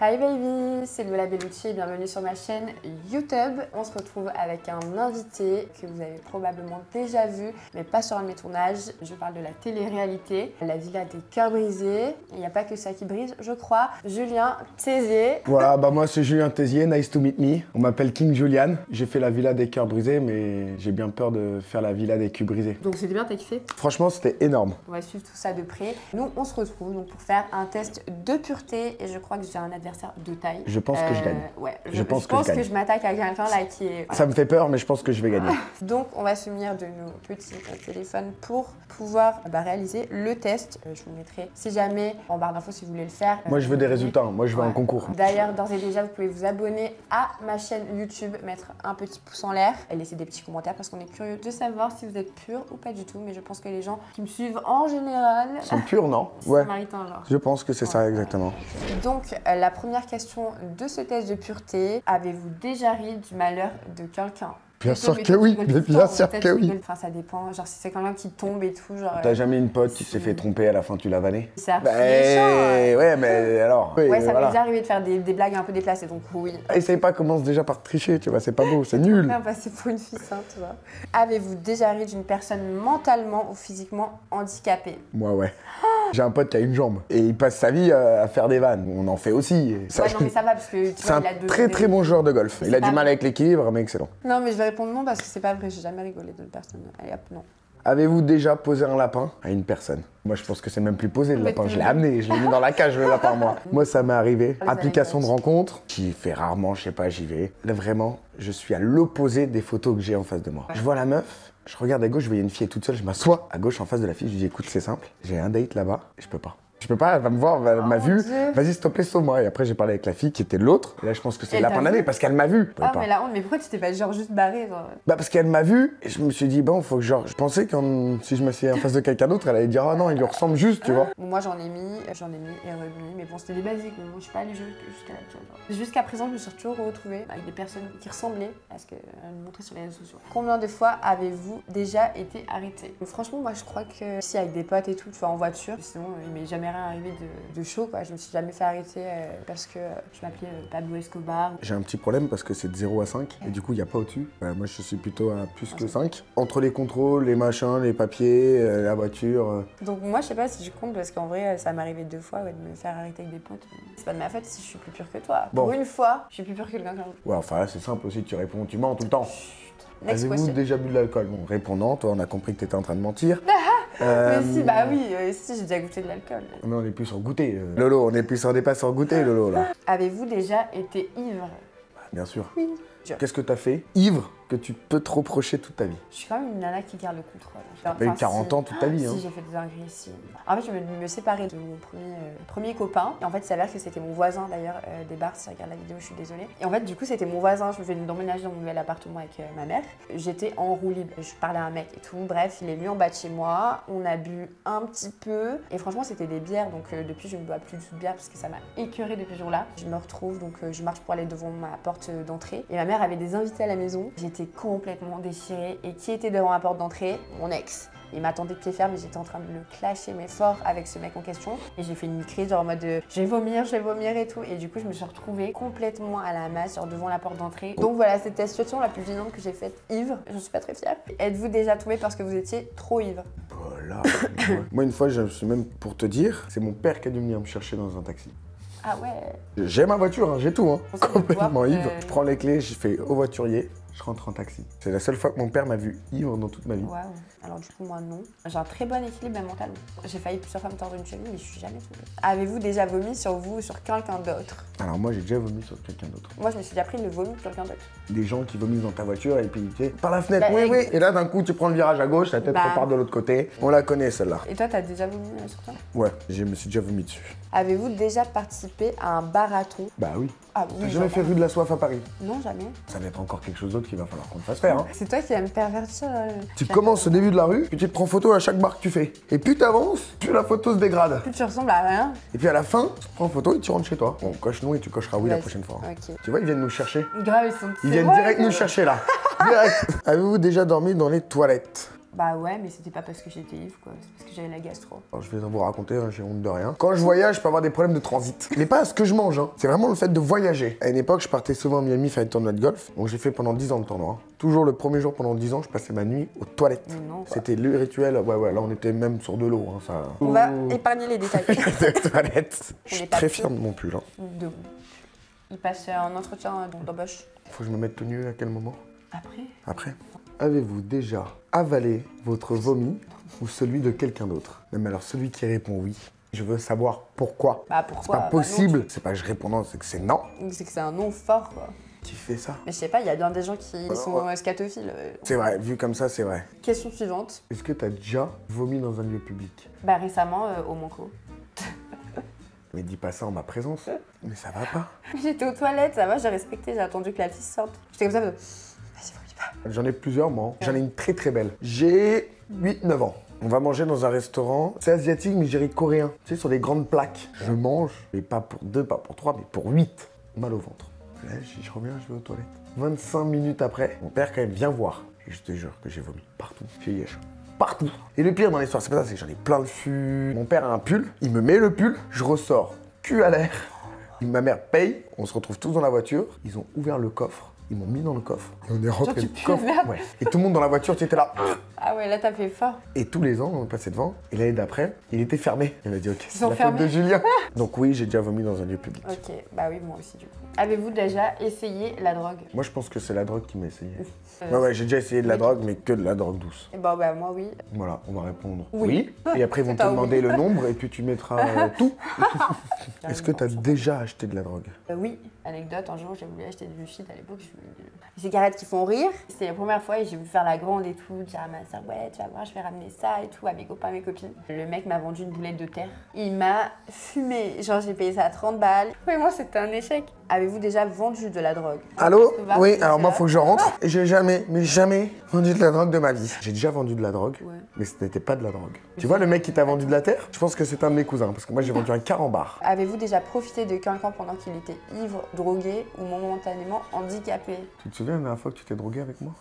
Hi baby, c'est Lola Bellucci et bienvenue sur ma chaîne YouTube. On se retrouve avec un invité que vous avez probablement déjà vu, mais pas sur un de mes tournages. Je parle de la télé-réalité, la villa des cœurs brisés. Il n'y a pas que ça qui brise, je crois. Julien Tézier. Voilà, bah moi c'est Julien Tézier, nice to meet me. On m'appelle King Julian. J'ai fait la villa des cœurs brisés, mais j'ai bien peur de faire la villa des culs brisés. Donc c'était bien, t'as kiffé? Franchement, c'était énorme. On va suivre tout ça de près. Nous, on se retrouve donc pour faire un test de pureté et je crois que j'ai un adversaire de taille. Je pense que je gagne. Ouais, je pense que je m'attaque à quelqu'un là qui est... Ça me fait peur, mais je pense que je vais gagner. Donc, on va se munir de nos petits téléphones pour pouvoir réaliser le test. Je vous le mettrai si jamais en barre d'infos si vous voulez le faire. Moi, je veux des résultats. Moi, je veux un concours. D'ailleurs, d'ores et déjà, vous pouvez vous abonner à ma chaîne YouTube, mettre un petit pouce en l'air et laisser des petits commentaires parce qu'on est curieux de savoir si vous êtes pur ou pas du tout. Mais je pense que les gens qui me suivent en général... sont purs, non? Ouais. Samaritain, genre. Je pense que c'est ça, exactement. Donc, la première question de ce test de pureté, avez-vous déjà ri du malheur de quelqu'un? Bien sûr que oui, mais bien sûr que oui. Enfin, ça dépend. Genre, si c'est quelqu'un qui tombe et tout, genre... T'as jamais une pote qui s'est fait tromper, à la fin tu l'as vanné? C'est méchant. Ouais, mais alors... Ouais, ça m'est déjà arrivé de faire des blagues un peu déplacées, donc oui. Essaye pas, commence déjà par tricher, tu vois, c'est pas beau, c'est nul. On va passer pour une fille sainte, tu vois. Avez-vous déjà ri d'une personne mentalement ou physiquement handicapée? Moi, ouais. J'ai un pote qui a une jambe et il passe sa vie à faire des vannes. On en fait aussi. Ouais, non, mais ça va parce que tu vois, il a deux... C'est un très bon joueur de golf. Il a du mal avec l'équilibre, mais excellent. Non, mais je vais répondre non parce que c'est pas vrai. J'ai jamais rigolé d'une personne. Allez hop, non. Avez-vous déjà posé un lapin à une personne? Moi, je pense que c'est même plus posé le lapin. Je l'ai amené, je l'ai mis dans la cage le lapin, moi. Moi, ça m'est arrivé. Application de rencontre. J'y fais rarement, je sais pas, j'y vais. Là, vraiment, je suis à l'opposé des photos que j'ai en face de moi. Je vois la meuf, je regarde à gauche, je voyais une fille toute seule, je m'assois à gauche en face de la fille, je lui dis écoute, c'est simple, j'ai un date là-bas, je peux pas. Je peux pas, elle va me voir, elle m'a vu, vas-y s'il te plaît sauve-moi. Et après j'ai parlé avec la fille qui était de l'autre, et là je pense que c'est le lapin d'année parce qu'elle m'a vu. Ah mais la honte, mais pourquoi tu t'es pas genre juste barré genre... Bah parce qu'elle m'a vu, et je me suis dit bon faut que genre, je pensais que si je m'assieds en face de quelqu'un d'autre, elle allait dire oh non il lui ressemble juste, tu vois. Bon, moi j'en ai mis et remis, mais bon c'était des basiques, mais moi je suis pas allée jusqu'à là. Jusqu'à présent je me suis toujours retrouvée avec des personnes qui ressemblaient à ce qu'elles me montraient sur les réseaux sociaux. Combien de fois avez-vous déjà été arrêté? Franchement moi je crois que si avec des potes et tout, tu vois en voiture, sinon il m'est jamais rien arrivé de chaud quoi, je me suis jamais fait arrêter parce que je m'appelais Pablo Escobar. J'ai un petit problème parce que c'est de 0 à 5 et du coup il n'y a pas au-dessus. Moi je suis plutôt à plus que 5. Entre les contrôles, les machins, les papiers, la voiture. Donc moi je sais pas si je compte parce qu'en vrai ça m'est arrivé 2 fois de me faire arrêter avec des potes. C'est pas de ma faute si je suis plus pure que toi. Bon. Pour une fois, je suis plus pure que quelqu'un d'autre. Ouais enfin là c'est simple aussi, tu réponds, tu mens tout le temps. Avez-vous déjà bu de l'alcool? Bon, répondant, toi on a compris que t'étais en train de mentir. Mais si, bah oui, si j'ai déjà goûté de l'alcool. Mais on est plus sur goûter. Lolo, on est plus sur des pas sur goûter, Lolo là. Avez-vous déjà été ivre? Bien sûr. Oui. Qu'est-ce que t'as fait ivre que tu peux te reprocher toute ta vie? Je suis quand même une nana qui garde le contrôle. T'as eu 40 ans toute ta vie. Si, j'ai fait des dingueries ici. En fait, je me séparais de mon premier copain. Et en fait, il s'avère que c'était mon voisin d'ailleurs des bars. Si tu regardes la vidéo, je suis désolée. Et en fait, du coup, c'était mon voisin. Je venais d'emménager dans mon nouvel appartement avec ma mère. J'étais en roue libre. Je parlais à un mec et tout. Bref, il est venu en bas de chez moi. On a bu un petit peu. Et franchement, c'était des bières. Donc depuis, je ne bois plus du tout de bière parce que ça m'a écœurée depuis ce jour-là. Je me retrouve, donc je marche pour aller devant ma porte d'entrée. Et ma mère avait des invités à la maison. J'étais complètement déchirée. Et qui était devant ma porte d'entrée? Mon ex. Il m'attendait de pied ferme et j'étais en train de le clasher mais fort avec ce mec en question. Et j'ai fait une crise genre en mode je vais vomir et tout. Et du coup je me suis retrouvée complètement à la masse genre devant la porte d'entrée. Donc voilà, c'était la situation la plus gênante que j'ai faite ivre. Je suis pas très fière. Êtes-vous déjà tombée parce que vous étiez trop ivre? Voilà. Moi une fois je suis même pour te dire, c'est mon père qui a dû venir me chercher dans un taxi. Ah ouais. J'ai ma voiture, hein, j'ai tout, hein. Complètement ivre. Je prends les clés, je fais au voiturier. Je rentre en taxi. C'est la seule fois que mon père m'a vu ivre dans toute ma vie. Waouh. Alors du coup, moi non. J'ai un très bon équilibre mentalement. J'ai failli plusieurs fois me tordre une cheville, mais je suis jamais tombée. Avez-vous déjà vomi sur vous ou sur quelqu'un d'autre? Alors moi, j'ai déjà vomi sur quelqu'un d'autre. Moi, je me suis déjà pris le vomi de quelqu'un d'autre. Des gens qui vomissent dans ta voiture et puis tu sais, par la fenêtre, oui, oui. Et là, d'un coup, tu prends le virage à gauche, la tête repart de l'autre côté. On la connaît, celle-là. Et toi, t'as déjà vomi sur toi? Ouais, je me suis déjà vomi dessus. Avez-vous déjà participé à un marathon? Bah oui. Ah oui. T'as jamais fait rue de la soif à Paris? Non, jamais. Ça va être encore quelque chose d'autre qu'il va falloir qu'on te fasse faire. Hein. C'est toi qui vas me pervertir. Tu commences au début de la rue, puis tu te prends photo à chaque bar que tu fais. Et plus t'avances, plus la photo se dégrade. Plus tu ressembles à rien. Et puis à la fin, tu te prends photo et tu rentres chez toi. On coche nous et tu cocheras oui la prochaine fois. Ok. Tu vois, ils viennent nous chercher. Grave, ils sont... Ils viennent direct nous chercher là. Direct. Avez-vous déjà dormi dans les toilettes? Bah ouais, mais c'était pas parce que j'étais ivre, quoi. C'est parce que j'avais la gastro. Alors, je vais vous raconter, hein, j'ai honte de rien. Quand je voyage, je peux avoir des problèmes de transit. Mais pas à ce que je mange, hein. C'est vraiment le fait de voyager. À une époque, je partais souvent à Miami faire une tournoi de golf. Donc j'ai fait pendant 10 ans le tournoi. Hein. Toujours le premier jour pendant 10 ans, je passais ma nuit aux toilettes. C'était le rituel. Ouais, là on était même sur de l'eau. Hein, ça... On va épargner les détails. Les toilettes. Je suis très fier de mon pull. Hein. De... Il passe un entretien d'embauche. Faut que je me mette tenue à quel moment? Après. Avez-vous déjà avalé votre vomi ou celui de quelqu'un d'autre? Même alors celui qui répond oui, je veux savoir pourquoi. Bah pourquoi? C'est pas possible. C'est pas que je réponds non, c'est que c'est non. C'est que c'est un non fort, quoi. Qui fait ça? Mais je sais pas, il y a bien des gens qui sont scatophiles. C'est vrai, vu comme ça, c'est vrai. Question suivante. Est-ce que t'as déjà vomi dans un lieu public? Bah récemment, au Manco. Mais dis pas ça en ma présence. Mais ça va pas. J'étais aux toilettes, ça va, j'ai respecté, j'ai attendu que la fille sorte. J'étais comme ça, vas-y, vomis pas. J'en ai plusieurs, moi. J'en ai une très très belle. J'ai 8-9 ans. On va manger dans un restaurant. C'est asiatique, mais je dirais coréen. Tu sais, sur des grandes plaques. Je mange, mais pas pour 2, pas pour 3, mais pour 8. Mal au ventre. Là, je reviens, je vais aux toilettes. 25 minutes après, mon père quand même vient voir. Et je te jure que j'ai vomi partout. Chez Yesh. Partout. Et le pire dans l'histoire, c'est pas ça, c'est que j'en ai plein le fût. Mon père a un pull, il me met le pull, je ressors, cul à l'air. Ma mère paye, on se retrouve tous dans la voiture. Ils ont ouvert le coffre, ils m'ont mis dans le coffre. Et on est rentré le coffre. Ouais. Et tout le monde dans la voiture, tu étais là. Ah ouais, là t'as fait fort. Et tous les ans, on passait devant. Et l'année d'après, il était fermé. Il m'a dit, ok, c'est la faute fermés. de Julien. Donc oui, j'ai déjà vomi dans un lieu public. Ok, bah oui, moi aussi du coup. Avez-vous déjà essayé la drogue? Moi, je pense que c'est la drogue qui m'a essayé. Ouais, j'ai déjà essayé de la drogue, mais que de la drogue douce. Et bah moi oui. Voilà, on va répondre oui. Et après, ils vont te demander le nombre et puis tu mettras tout. Est-ce que tu as déjà acheté de la drogue? Oui. Anecdote, un jour j'ai voulu acheter du shit à l'époque, je voulais des cigarettes qui font rire. C'était la première fois et j'ai voulu faire la grande et tout, dire à ma soeur, ouais, tu vas voir, je vais ramener ça et tout, à mes copains, mes copines. Le mec m'a vendu une boulette de terre. Il m'a fumé, genre j'ai payé ça à 30 balles. Mais moi c'était un échec. Avez-vous déjà vendu de la drogue? Allô? Oui, alors moi faut que je rentre. J'ai jamais, mais jamais vendu de la drogue de ma vie. J'ai déjà vendu de la drogue, mais ce n'était pas de la drogue. Tu vois le mec qui t'a vendu de la terre? Je pense que c'est un de mes cousins, parce que moi j'ai vendu un carambar. Avez-vous déjà profité de quelqu'un pendant qu'il était ivre, drogué ou momentanément handicapé? Tu te souviens la dernière fois que tu t'es drogué avec moi?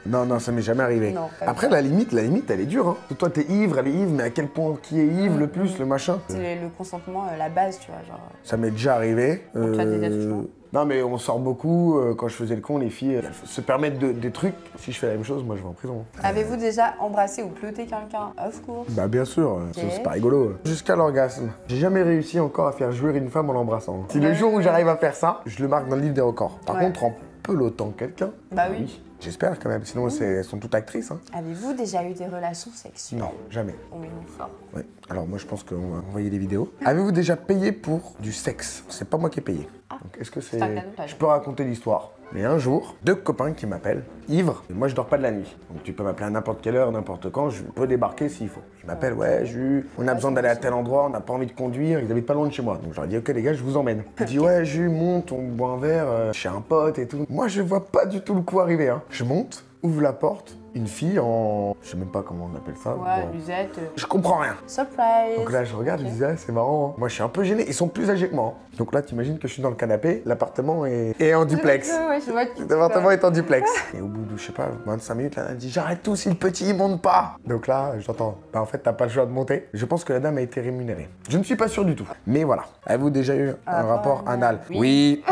Non, ça m'est jamais arrivé. Non, après, la limite, elle est dure. Hein. Toi, t'es ivre, elle est ivre, mais à quel point qui est ivre le plus, le machin? C'est le consentement, la base, tu vois, genre... Ça m'est déjà arrivé. Toi, t'es toujours. Non, mais on sort beaucoup. Quand je faisais le con, les filles elles se permettent des trucs. Si je fais la même chose, moi, je vais en prison. Avez-vous déjà embrassé ou ploté quelqu'un? Of course. Bah, bien sûr. C'est pas rigolo. Jusqu'à l'orgasme. J'ai jamais réussi encore à faire jouir une femme en l'embrassant. Si le jour où j'arrive à faire ça, je le marque dans le livre des records. Par contre, en pelotant quelqu'un... Bah oui. J'espère quand même, sinon elles sont toutes actrices. Hein. Avez-vous déjà eu des relations sexuelles? Non, jamais. On met nous fort. Ouais. Alors moi je pense qu'on va envoyer des vidéos. Avez-vous déjà payé pour du sexe? C'est pas moi qui ai payé. Donc est-ce que c'est... Je peux raconter l'histoire. Mais un jour, 2 copains qui m'appellent, ivres, et moi je dors pas de la nuit. Donc tu peux m'appeler à n'importe quelle heure, n'importe quand, je peux débarquer s'il faut. Ils m'appellent, ouais, Jus, on a besoin d'aller à tel endroit, on n'a pas envie de conduire, ils habitent pas loin de chez moi. Donc je leur dis, ok les gars, je vous emmène. Ils disent, ouais, Jus, monte, on boit un verre, chez un pote et tout. Moi je vois pas du tout le coup arriver. Hein. Je monte, ouvre la porte, une fille en... Je sais même pas comment on appelle ça. Ouais, Lisette. Je comprends rien. Surprise. Donc là, je regarde, je dis, ah, c'est marrant. Hein. Moi, je suis un peu gêné. Ils sont plus âgés que moi. Hein. Donc là, t'imagines que je suis dans le canapé, l'appartement est en duplex. Ouais, je vois L'appartement est en duplex. Et au bout de, je sais pas, 25 minutes, là, elle dit, j'arrête tout si le petit, il monte pas. Donc là, j'entends, bah en fait, t'as pas le choix de monter. Je pense que la dame a été rémunérée. Je ne suis pas sûr du tout. Mais voilà. Avez-vous déjà eu un rapport anal? Oui.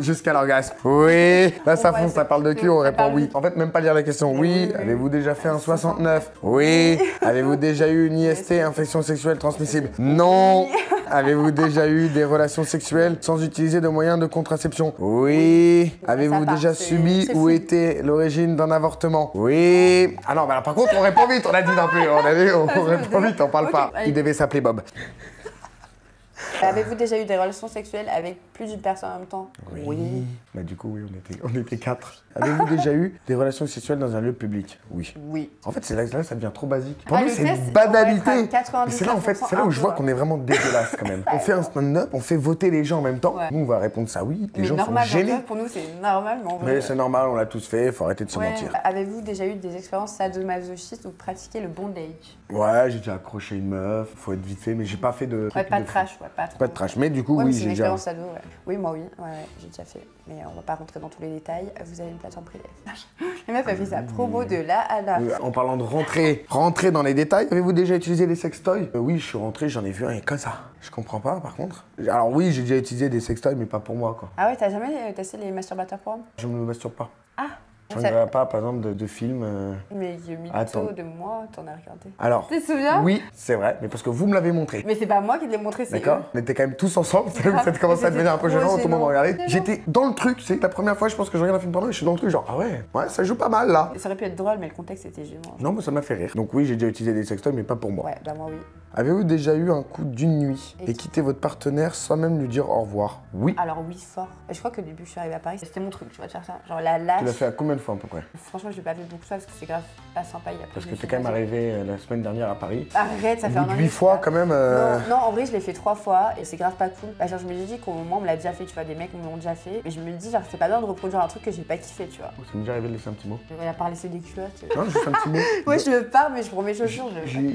Jusqu'à l'orgasme. Oui. Là, ça fonce, ça parle de cul, on répond oui. En fait, même pas lire la question. Oui. Avez-vous déjà fait un 69? Oui. Avez-vous déjà eu une IST, infection sexuelle transmissible? Non. Avez-vous déjà eu des relations sexuelles sans utiliser de moyens de contraception? Oui. Avez-vous déjà subi ou été l'origine d'un avortement? Oui. Ah non, bah par contre, on répond vite, on a dit d'un peu. On répond vite, on parle pas. Il devait s'appeler Bob. Avez-vous déjà eu des relations sexuelles avec plus d'une personne en même temps? Oui. Bah du coup, oui, on était 4. Avez-vous déjà eu des relations sexuelles dans un lieu public? Oui. Oui. En fait, c'est là, ça devient trop basique. Pour nous, c'est une banalité. Mais c'est là, en fait, c'est là où je vois qu'on est vraiment dégueulasse quand même. On fait un stand-up, on fait voter les gens en même temps. Nous, on va répondre ça oui. Les gens sont gênés. Pour nous, c'est normal, mais en vrai... Mais c'est normal, on l'a tous fait, faut arrêter de se mentir. Avez-vous déjà eu des expériences sadomasochistes ou pratiqué le bondage? Ouais, j'ai déjà accroché une meuf, faut être vite fait, mais j'ai pas fait de... Pas de trash, pas de trash, mais du coup, oui, j'ai déjà... Sado, ouais. Oui, moi, oui, ouais, j'ai déjà fait. Mais on va pas rentrer dans tous les détails, vous avez une plateforme privée. La meuf a fait sa promo de là à là. En parlant de rentrer dans les détails, avez-vous déjà utilisé des sextoys? Oui, je suis rentré, j'en ai vu un comme ça. Je comprends pas par contre. Alors oui, j'ai déjà utilisé des sextoys, mais pas pour moi quoi. Ah ouais, t'as jamais testé les masturbateurs pour hommes? Je me masturbe pas. Ah. Je ne regarde pas, par exemple, de films. Mais mytho de moi, t'en as regardé. Alors, tu te souviens? Oui, c'est vrai, mais parce que vous me l'avez montré. Mais c'est pas moi qui te l'ai montré, c'est d'accord. On était quand même tous ensemble, ça commençait à devenir un peu gênant, tout le monde regardait. J'étais dans le truc, c'est la première fois, je pense que je regarde un film porno et je suis dans le truc, genre, ah ouais, ça joue pas mal là. Ça aurait pu être drôle, mais le contexte était gênant. Non, mais ça m'a fait rire. Donc oui, j'ai déjà utilisé des sextoys, mais pas pour moi. Ouais, bah moi oui. Avez-vous déjà eu un coup d'une nuit et quitté votre partenaire sans même lui dire au revoir? Oui. Alors oui, fort. Je crois que au début, je suis arrivée à Paris, c'était mon truc, tu vois, de faire ça. Genre la lâche. Tu l'as fait à combien de fois à peu près? Franchement, je l'ai pas fait beaucoup de fois parce que c'est grave pas sympa. Parce que t'es quand même arrivé la semaine dernière à Paris. Arrête, ça fait un an. 8 fois quand même. Non, en vrai, je l'ai fait 3 fois et c'est grave pas cool. Bah, genre, je me dis qu'au moment, on me l'a déjà fait, tu vois, des mecs me l'ont déjà fait. Mais je me dis, genre, c'est pas bien de reproduire un truc que j'ai pas kiffé, tu vois. Ça m'est déjà arrivé de laisser un petit mot. À part laisser des culottes. Non, juste un petit mot. Ouais, je me pars, mais je prends mes chaussures.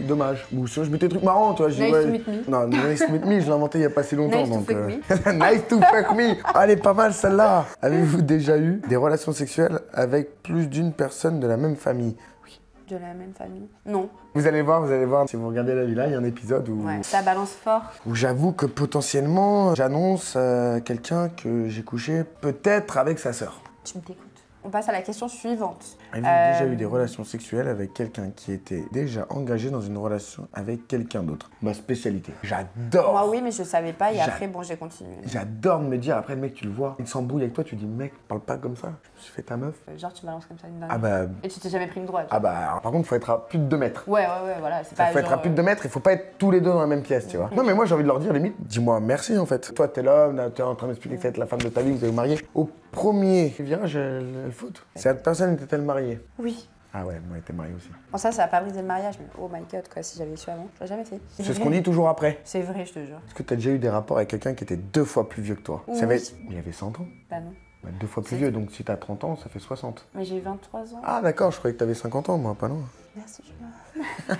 Dommage. Ou sinon, je mettais des trucs marrants, tu vois. Nice to meet me. Non, nice to meet me, je l'ai inventé il y a pas si longtemps. Nice to fuck me. Nice to fuck me. Elle est pas mal celle-là. Avez-vous déjà eu des relations sexuelles avec plus d'une personne de la même famille? Oui. De la même famille? Non. Vous allez voir, si vous regardez la villa, il y a un épisode où... Ouais, ça balance fort. Où j'avoue que potentiellement, j'annonce à quelqu'un que j'ai couché peut-être avec sa sœur. Tu me t'écoutes. On passe à la question suivante. Avez-vous déjà eu des relations sexuelles avec quelqu'un qui était déjà engagé dans une relation avec quelqu'un d'autre? Ma spécialité. J'adore. Moi oui, mais je savais pas et après bon j'ai continué. J'adore me dire, après le mec tu le vois, il s'embrouille avec toi, tu dis mec, parle pas comme ça, je me suis fait ta meuf. Genre tu balances comme ça une dingue. Ah bah... Et tu t'es jamais pris une droite. Ah bah alors, par contre faut être à plus de 2 mètres. Ouais, voilà. Ça faut être à plus de 2 mètres, il faut pas être tous les deux dans la même pièce, tu vois. Non mais moi j'ai envie de leur dire limite, dis-moi merci en fait. Toi t'es l'homme, t'es en train d'expliquer que c'est la femme de ta vie, que vous allez vous marier. Au premier virage, elle fout. Cette personne était-elle mariée? Oui. Ah ouais, moi j'étais mariée aussi. Bon ça a pas brisé le mariage, mais oh my god quoi, si j'avais su avant, j'aurais jamais fait. C'est ce qu'on dit toujours après. C'est vrai, je te jure. Est-ce que t'as déjà eu des rapports avec quelqu'un qui était 2 fois plus vieux que toi? Oui. Il y avait 100 ans. Bah non. Bah, 2 fois plus vieux, donc si t'as 30 ans, ça fait 60. Mais j'ai 23 ans. Ah d'accord, je croyais que t'avais 50 ans, moi, pas non. Merci, Julien.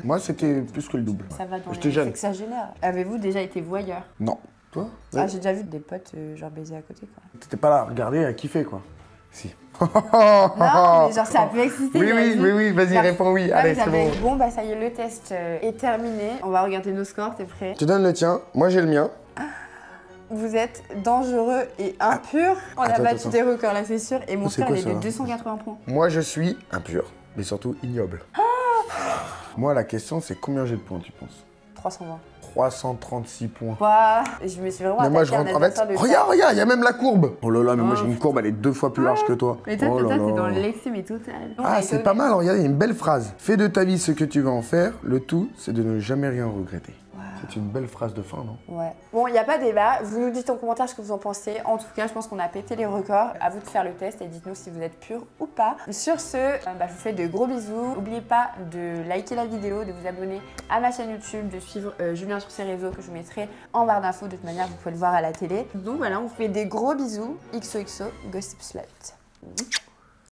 Moi c'était plus que le double. Ça va dans J'étais les jeune. sexagénaires. Avez-vous déjà été voyeur? Non. Toi? Ah, j'ai déjà vu des potes genre baiser à côté quoi. T'étais pas là à regarder, à kiffer quoi. Si. Non, mais genre ça a pu exciter. Oui, vas-y, réponds oui. Allez, c'est bon. Bon, bah ça y est, le test est terminé. On va regarder nos scores, t'es prêt? Tu donnes le tien, moi j'ai le mien. Vous êtes dangereux et impur. On a battu des records là, c'est sûr. Et mon score, il est de 280 points. Moi je suis impur, mais surtout ignoble. Moi la question c'est combien j'ai de points tu penses? 320. 336 points. Bah, je me suis vraiment mais moi je attaquée rentre. En fait, regarde, il y a même la courbe. Oh là là, mais moi j'ai une courbe, elle est 2 fois plus large que toi. Mais toi, oh là t'es là. dans l'excès, mais total. Ah, c'est pas mal, regardez, il y a une belle phrase. Fais de ta vie ce que tu vas en faire, le tout, c'est de ne jamais rien regretter. C'est une belle phrase de fin, non? Ouais. Bon, il n'y a pas débat. Vous nous dites en commentaire ce que vous en pensez. En tout cas, je pense qu'on a pété les records. À vous de faire le test et dites-nous si vous êtes pur ou pas. Sur ce, je vous fais de gros bisous. N'oubliez pas de liker la vidéo, de vous abonner à ma chaîne YouTube, de suivre Julien sur ses réseaux que je vous mettrai en barre d'infos. De toute manière, vous pouvez le voir à la télé. Donc voilà, on vous fait des gros bisous. XOXO, Gossip Slut.